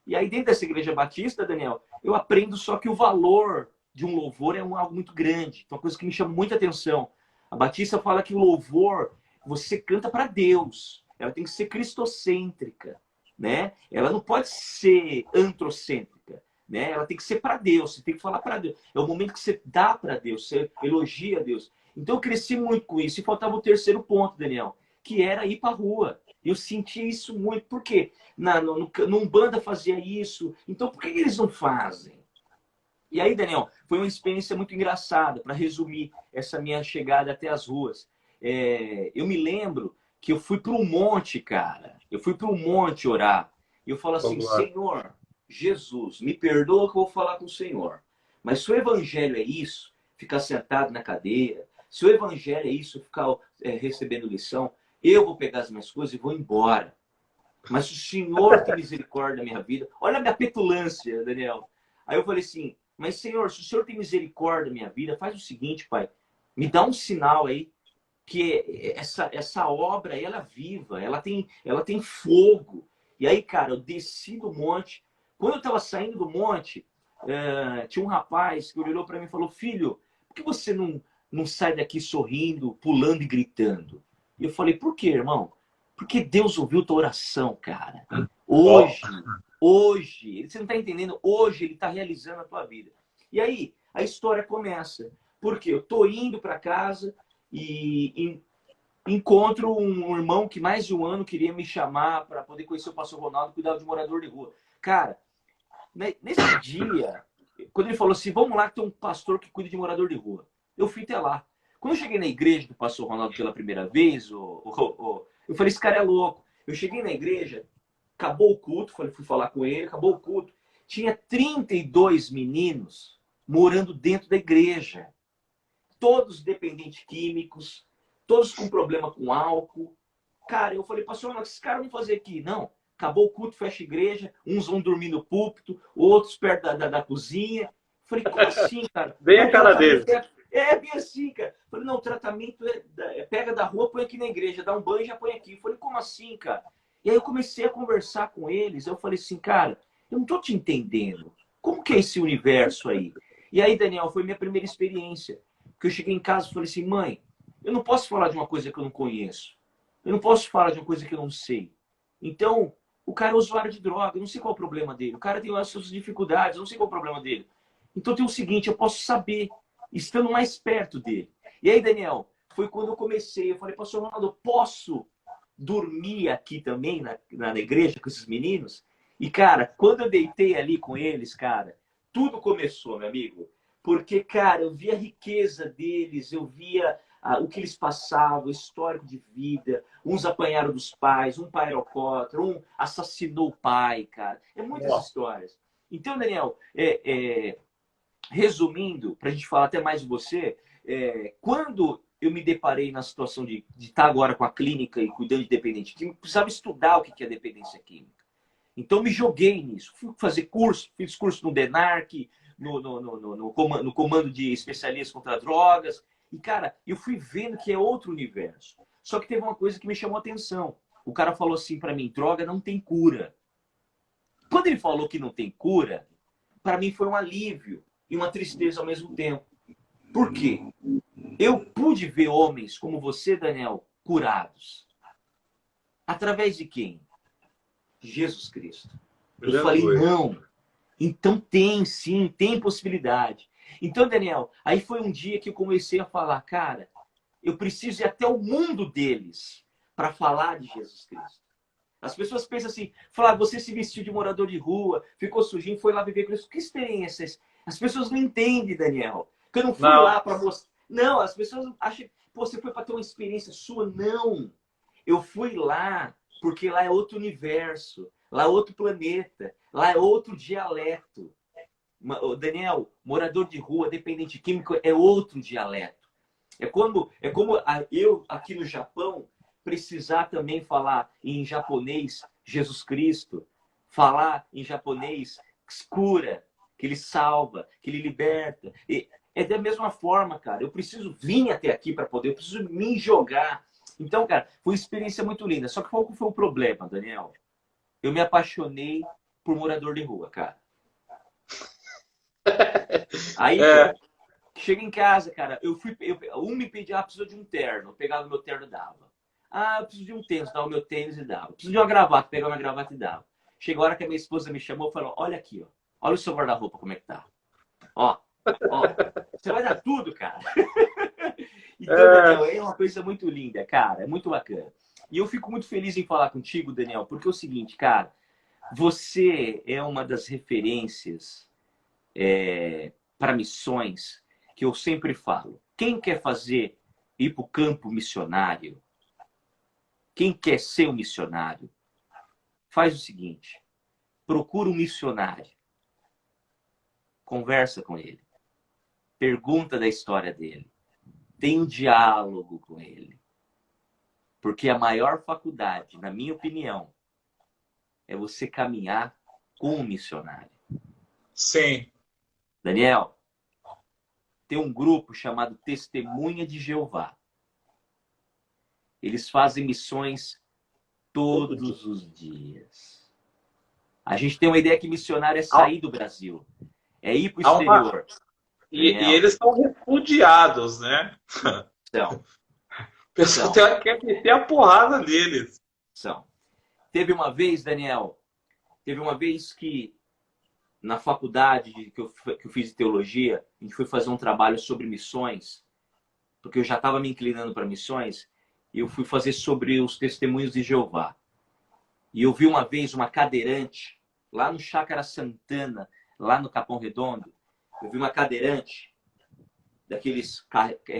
E aí, dentro dessa igreja batista, Daniel, eu aprendo só que o valor de um louvor é algo muito grande. Uma coisa que me chama muita atenção. A Batista fala que o louvor, você canta para Deus. Ela tem que ser cristocêntrica, né? Ela não pode ser antrocêntrica, né? Ela tem que ser para Deus. Você tem que falar para Deus. É o momento que você dá para Deus, você elogia a Deus. Então eu cresci muito com isso. E faltava o terceiro ponto, Daniel, que era ir para a rua. Eu senti isso muito. Por quê? No Umbanda fazia isso. Então por que eles não fazem? E aí, Daniel, foi uma experiência muito engraçada, para resumir essa minha chegada até as ruas. Eu me lembro que eu fui para um monte, cara. Eu fui para um monte orar. E eu falo assim, Senhor, Jesus, me perdoa que eu vou falar com o Senhor. Mas se o evangelho é isso, ficar sentado na cadeira, se o evangelho é isso, ficar recebendo lição, eu vou pegar as minhas coisas e vou embora. Mas o Senhor tem misericórdia da minha vida. Olha a minha petulância, Daniel. Aí eu falei assim, mas Senhor, se o Senhor tem misericórdia da minha vida, faz o seguinte, Pai, me dá um sinal aí, que essa obra aí, ela é viva, ela tem fogo. E aí, cara, eu desci do monte. Quando eu estava saindo do monte, tinha um rapaz que olhou para mim e falou, filho, por que você não sai daqui sorrindo, pulando e gritando? E eu falei, por quê, irmão? Porque Deus ouviu tua oração, cara. Hoje, você não está entendendo, hoje ele está realizando a tua vida. E aí, a história começa. Porque eu tô indo para casa e encontro um irmão que mais de um ano queria me chamar para poder conhecer o pastor Ronaldo, cuidar de morador de rua. Cara, nesse dia, quando ele falou assim, vamos lá que tem um pastor que cuida de morador de rua. Eu fui até lá. Quando eu cheguei na igreja do pastor Ronaldo pela primeira vez, eu falei, esse cara é louco. Eu cheguei na igreja, acabou o culto, fui falar com ele, acabou o culto. Tinha 32 meninos morando dentro da igreja. Todos dependentes químicos, todos com problema com álcool. Cara, eu falei, pastor, mas esses caras vão fazer aqui? Não. Acabou o culto, fecha a igreja, uns vão dormir no púlpito, outros perto da cozinha. Eu falei, como assim, cara? Bem Não, a cara deles. bem assim, cara. Eu falei, não, o tratamento pega da rua, põe aqui na igreja, dá um banho e já põe aqui. Eu falei, como assim, cara? E aí eu comecei a conversar com eles. Eu falei assim, cara, eu não tô te entendendo. Como que é esse universo aí? E aí, Daniel, foi minha primeira experiência. Que eu cheguei em casa e falei assim, mãe, eu não posso falar de uma coisa que eu não conheço. Eu não posso falar de uma coisa que eu não sei. Então, o cara é usuário de droga, eu não sei qual é o problema dele. O cara tem as suas dificuldades, eu não sei qual é o problema dele. Então tem o seguinte, eu posso saber, estando mais perto dele. E aí, Daniel, foi quando eu comecei. Eu falei, pastor Ronaldo, eu posso dormir aqui também na igreja com esses meninos? E, cara, quando eu deitei ali com eles, cara, tudo começou, meu amigo. Porque, cara, eu via a riqueza deles, eu via o que eles passavam, o histórico de vida. Uns apanharam dos pais, um pai aerocólatra, um assassinou o pai, cara. É muitas histórias. Então, Daniel, resumindo, para a gente falar até mais de você, quando eu me deparei na situação de estar agora com a clínica e cuidando de dependente químico, precisava estudar o que é dependência química. Então, me joguei nisso. Fui fazer curso, fiz curso no DENARC, no comando de especialistas contra drogas. E, cara, eu fui vendo que é outro universo. Só que teve uma coisa que me chamou a atenção. o cara falou assim pra mim, droga não tem cura. Quando ele falou que não tem cura, pra mim foi um alívio e uma tristeza ao mesmo tempo. Por quê? Eu pude ver homens como você, Daniel, curados. Através de quem? Jesus Cristo. Eu falei, Jesus. não. Então tem sim, tem possibilidade. Então, Daniel, aí foi um dia que eu comecei a falar, cara, eu preciso ir até o mundo deles para falar de Jesus Cristo. As pessoas pensam assim, falar, você se vestiu de morador de rua, ficou sujinho, foi lá viver com isso. Que experiências? As pessoas não entendem, Daniel. Que eu não fui lá para mostrar. Não, as pessoas acham, pô, você foi para ter uma experiência sua. Não. Eu fui lá porque lá é outro universo, lá é outro planeta, lá é outro dialeto. Daniel, morador de rua, dependente químico, é outro dialeto. É como eu aqui no Japão precisar também falar em japonês Jesus Cristo, falar em japonês cura, que ele salva, que ele liberta. E é da mesma forma, cara. Eu preciso vir até aqui para poder, eu preciso me jogar. Então, cara, foi uma experiência muito linda. Só que qual foi o problema, Daniel? Eu me apaixonei por morador de rua, cara. Aí, chega em casa, cara, um me pedia, precisa de um terno. Eu pegava o meu terno e dava. Ah, eu preciso de um tênis, dava o meu tênis e dava. Eu preciso de uma gravata, pegava minha gravata e dava. Chegou a hora que a minha esposa me chamou e falou, olha aqui, ó. Olha o seu guarda-roupa como é que tá. Ó, você vai dar tudo, cara. Então, Daniel, é uma coisa muito linda, cara. É muito bacana. E eu fico muito feliz em falar contigo, Daniel, porque é o seguinte, cara. Você é uma das referências para missões que eu sempre falo. Quem quer ir para o campo missionário, quem quer ser um missionário, faz o seguinte, procura um missionário, conversa com ele, pergunta da história dele, tem um diálogo com ele. Porque a maior faculdade, na minha opinião, é você caminhar com um missionário. Sim. Daniel, tem um grupo chamado Testemunha de Jeová. Eles fazem missões todos os dias. A gente tem uma ideia que missionário é sair do Brasil. É ir para o exterior. E eles são refugiados, né? São. O pessoal quer meter a porrada neles. São. Teve uma vez, Daniel, que na faculdade que eu fiz de teologia, a gente foi fazer um trabalho sobre missões, porque eu já estava me inclinando para missões, e eu fui fazer sobre os testemunhos de Jeová. E eu vi uma vez uma cadeirante, lá no Chácara Santana, lá no Capão Redondo, eu vi uma cadeirante, daqueles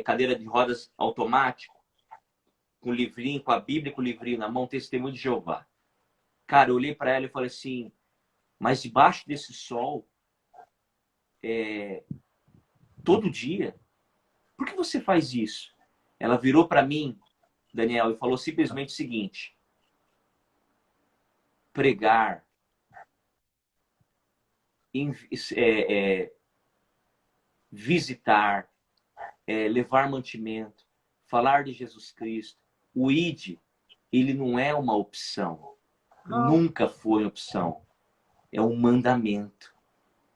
cadeira de rodas automático, com livrinho, com a Bíblia, com o livrinho na mão, testemunho de Jeová. Cara, eu olhei para ela e falei assim, mas debaixo desse sol, todo dia, por que você faz isso? Ela virou para mim, Daniel, e falou simplesmente o seguinte, pregar, visitar, levar mantimento, falar de Jesus Cristo, o ID, ele não é uma opção, nunca foi opção. É um mandamento.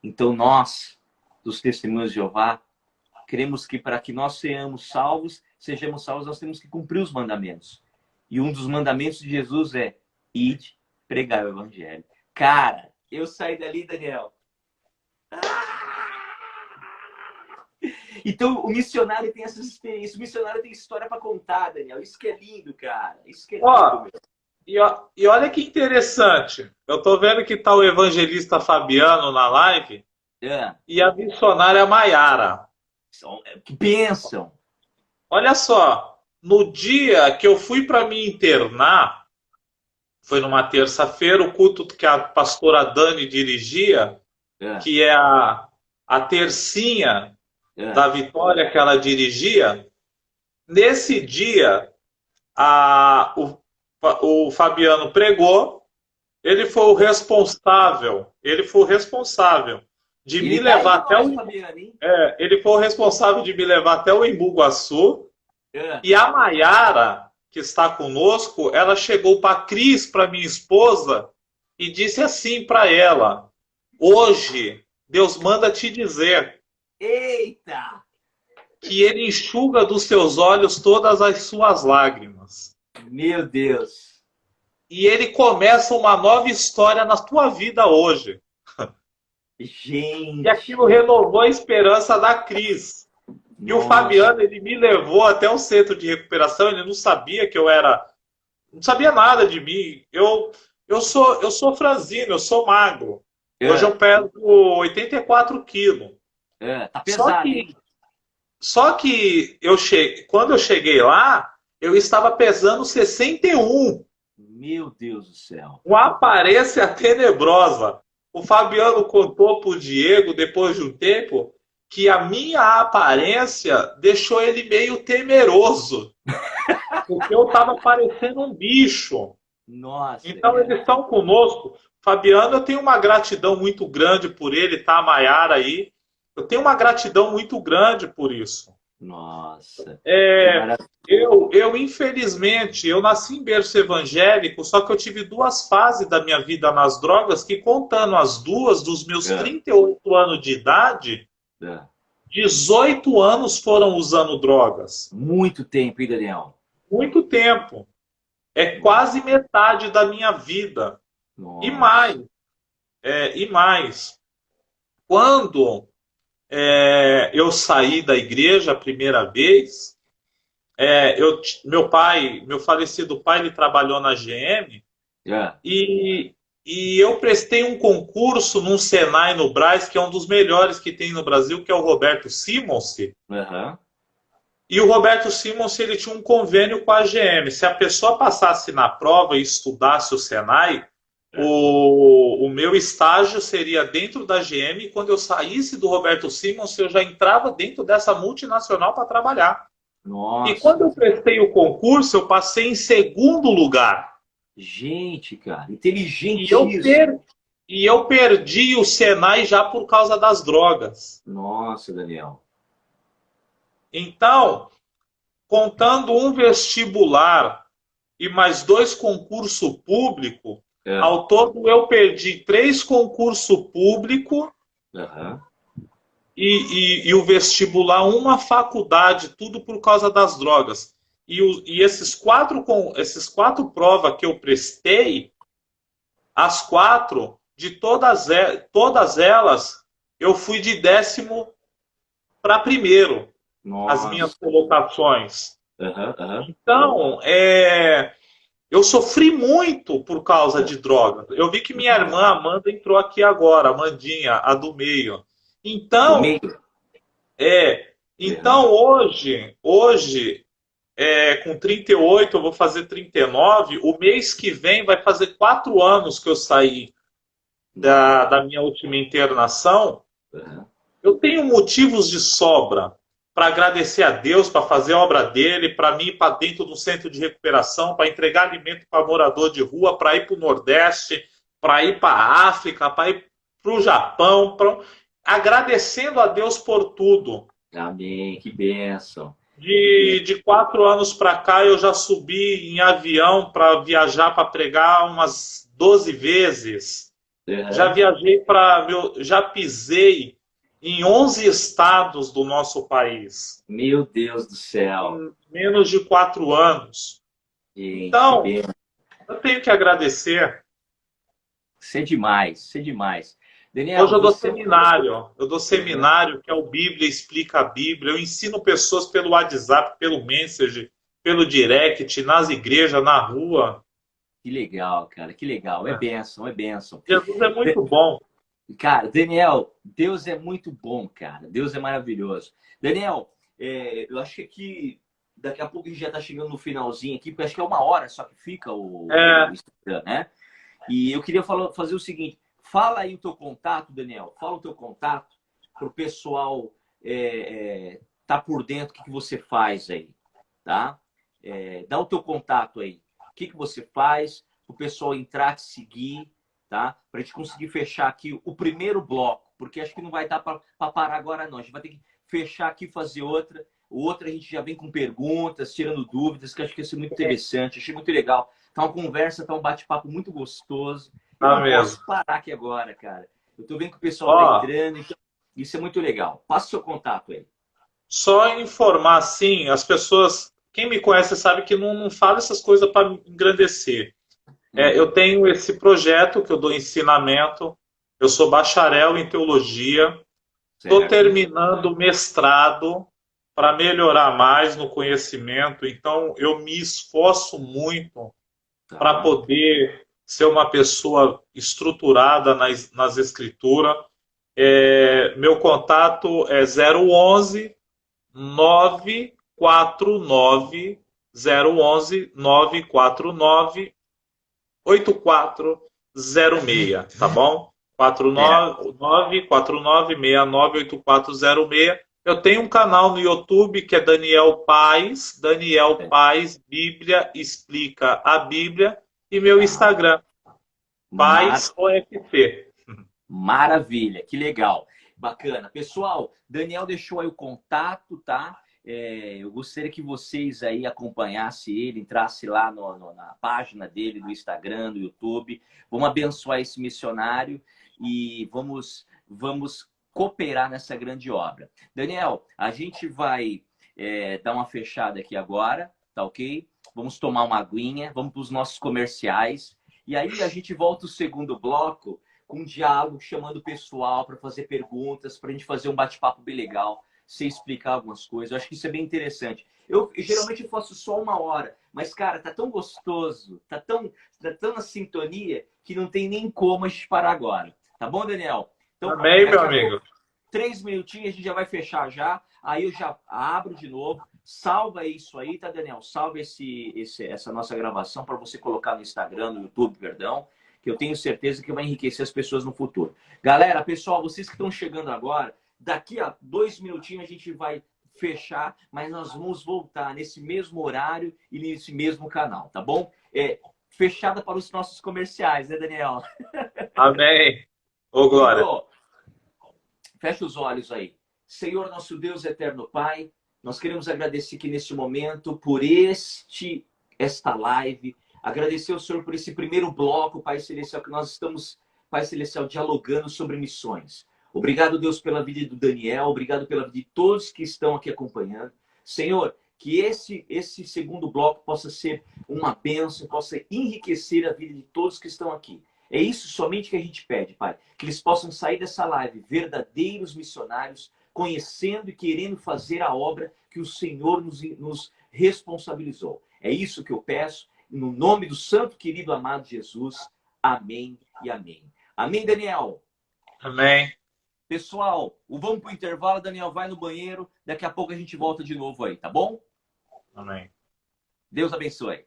Então nós, dos Testemunhos de Jeová, queremos que para que nós sejamos salvos, nós temos que cumprir os mandamentos. E um dos mandamentos de Jesus é ide, pregar o evangelho. Cara, eu saí dali, Daniel. Então o missionário tem essas experiências, o missionário tem história para contar, Daniel. Isso que é lindo, cara. Isso que é lindo, meu. E olha que interessante. Eu tô vendo que tá o evangelista Fabiano na live e a missionária Maiara. Que bênção! Olha só, no dia que eu fui para me internar, foi numa terça-feira, o culto que a pastora Dani dirigia, que é a tercinha da vitória que ela dirigia. Nesse dia, o Fabiano pregou, ele foi o responsável de me levar até ele foi o responsável de me levar até o Embu Guaçu. E a Maiara que está conosco, ela chegou para Cris, para minha esposa, e disse assim para ela: hoje, Deus manda te dizer Eita! que Ele enxuga dos seus olhos todas as suas lágrimas. Meu Deus! E Ele começa uma nova história na tua vida hoje. E Gente! aquilo renovou a esperança da Cris. E o Nossa! Fabiano, ele me levou até o centro de recuperação, ele não sabia que eu era... Não sabia nada de mim. Eu sou franzino, eu sou magro. Hoje É, eu peso 84 quilos. tá Só pesado, que, hein? só que quando eu cheguei lá, eu estava pesando 61. Meu Deus do céu! Uma aparência tenebrosa. O Fabiano contou para o Diego, depois de um tempo, que a minha aparência deixou ele meio temeroso, porque eu estava parecendo um bicho. Nossa, Então cara! eles estão conosco. Fabiano, eu tenho uma gratidão muito grande por ele, tá? A Maiara aí. Eu tenho uma gratidão muito grande por isso. Nossa! Que É, maravilha! infelizmente, eu nasci em berço evangélico, só que eu tive duas fases da minha vida nas drogas, que contando as duas, dos meus É, 38 anos de idade, é. 18 anos foram usando drogas. Muito tempo, hein, Daniel? Muito tempo. É quase metade da minha vida. E Nossa! mais, e mais. Quando eu saí da igreja a primeira vez, meu falecido pai, ele trabalhou na GM É, e, e eu prestei um concurso num Senai no Brás, que é um dos melhores que tem no Brasil, que é o Roberto Simonsi. aham. E o Roberto Simonsi, ele tinha um convênio com a GM. Se a pessoa passasse na prova e estudasse o Senai, É. o meu estágio seria dentro da GM, e quando eu saísse do Roberto Simons, eu já entrava dentro dessa multinacional para trabalhar. E quando Nossa! eu prestei o concurso, eu passei em segundo lugar. Gente, cara, E eu, inteligentíssimo. per... e eu perdi o Senai já por causa das drogas. Nossa, Daniel. Então, contando um vestibular e mais dois concursos públicos, É, ao todo eu perdi três concursos públicos aham. e o vestibular, uma faculdade, tudo por causa das drogas. E esses quatro provas que eu prestei, as quatro, de todas elas, eu fui de décimo para primeiro, as minhas Nossa. colocações. Aham, aham. Então, eu sofri muito por causa de drogas. Eu vi que minha irmã Nossa. Amanda entrou aqui agora, a Amandinha, a do meio. Do Então, meio? é, Aham. então hoje, com 38, eu vou fazer 39. O mês que vem vai fazer 4 anos que eu saí da minha última internação. Aham. Eu tenho motivos de sobra para agradecer a Deus, para fazer a obra dele, para mim ir para dentro do centro de recuperação, para entregar alimento para morador de rua, para ir para o Nordeste, para ir para a África, para ir para o Japão, agradecendo a Deus por tudo. Amém, que bênção. Que bênção. De 4 anos para cá, eu já subi em avião para viajar, para pregar umas 12 vezes. Já Aham. viajei já pisei em 11 estados do nosso país, Meu Deus do céu. em menos de 4 anos. Gente, que Então, bênção. eu tenho que agradecer. Isso é demais, isso é demais. Hoje Daniel, eu dou você. seminário. Eu dou Aham. seminário que é o Bíblia Explica a Bíblia. Eu ensino pessoas pelo WhatsApp, pelo Messenger, pelo direct, nas igrejas, na rua. Que legal, cara, que legal. É bênção, é bênção. Jesus é muito bom. Cara, Daniel, Deus é muito bom, cara. Deus é maravilhoso. Daniel, eu acho que aqui, daqui a pouco a gente já está chegando no finalzinho aqui, porque acho que é 1 hora só que fica o É, Instagram, né? E eu queria fazer o seguinte: fala aí o teu contato, Daniel. Fala o teu contato para o pessoal tá por dentro, o que você faz aí, tá? Dá o teu contato aí. O que você faz, o pessoal entrar, te seguir, tá? Para a gente conseguir fechar aqui o primeiro bloco, porque acho que não vai dar para parar agora não. A gente vai ter que fechar aqui e fazer outra. o outro a gente já vem com perguntas, tirando dúvidas, que eu acho que ia ser muito interessante, achei muito legal. Tá uma conversa, tá um bate-papo muito gostoso. Eu Tá não mesmo. posso parar aqui agora, cara. Eu tô vendo que o pessoal tá Ó, entrando, então isso é muito legal. Passa o seu contato aí. só informar assim, as pessoas, quem me conhece sabe que não falo essas coisas para engrandecer. Eu Uhum. tenho esse projeto que eu dou ensinamento. Eu sou bacharel em teologia. Estou Certo? terminando o mestrado para melhorar mais no conhecimento. Então, eu me esforço muito para Tá. poder ser uma pessoa estruturada nas escrituras. Meu contato é 011 949 011 949 8406, tá bom? É. 4949698406. Eu tenho um canal no YouTube que é Daniel Paz, Bíblia Explica a Bíblia, e meu Tá. Instagram, Mar Paz OFT. Maravilha, que legal. Bacana. Pessoal, Daniel deixou aí o contato, tá? Eu gostaria que vocês aí acompanhassem ele, entrasse lá na página dele, do Instagram, do YouTube. Vamos abençoar esse missionário e vamos cooperar nessa grande obra. Daniel, a gente vai dar uma fechada aqui agora, tá ok? Vamos tomar uma aguinha, vamos para os nossos comerciais. E aí a gente volta o segundo bloco com um diálogo, chamando o pessoal para fazer perguntas, para a gente fazer um bate-papo bem legal, você explicar algumas coisas. Eu acho que isso é bem interessante. Eu geralmente faço só 1 hora, mas, cara, tá tão gostoso, tá tão na sintonia, que não tem nem como a gente parar agora. Tá bom, Daniel? Então, Amém, meu daqui a pouco, amigo. 3 minutinhos, a gente já vai fechar já. Aí eu já abro de novo. Salva isso aí, tá, Daniel? Salva essa nossa gravação para você colocar no Instagram, no YouTube, perdão, que eu tenho certeza que vai enriquecer as pessoas no futuro. Galera, pessoal, vocês que estão chegando agora, daqui a 2 minutinhos a gente vai fechar, mas nós vamos voltar nesse mesmo horário e nesse mesmo canal, tá bom? Fechada para os nossos comerciais, né, Daniel? Amém. Ô, Glória. Querido, fecha os olhos aí. Senhor, nosso Deus eterno Pai, nós queremos agradecer aqui neste momento por esta live. Agradecer ao Senhor por esse primeiro bloco, Pai Celestial, que nós estamos, Pai Celestial, dialogando sobre missões. Obrigado, Deus, pela vida do Daniel. Obrigado pela vida de todos que estão aqui acompanhando. Senhor, que esse segundo bloco possa ser uma bênção, possa enriquecer a vida de todos que estão aqui. É isso somente que a gente pede, Pai. Que eles possam sair dessa live verdadeiros missionários, conhecendo e querendo fazer a obra que o Senhor nos responsabilizou. É isso que eu peço, no nome do santo, querido, amado Jesus. Amém e amém. Amém, Daniel? Amém. Pessoal, vamos para o intervalo. Daniel vai no banheiro. Daqui a pouco a gente volta de novo aí, tá bom? Amém. Deus abençoe.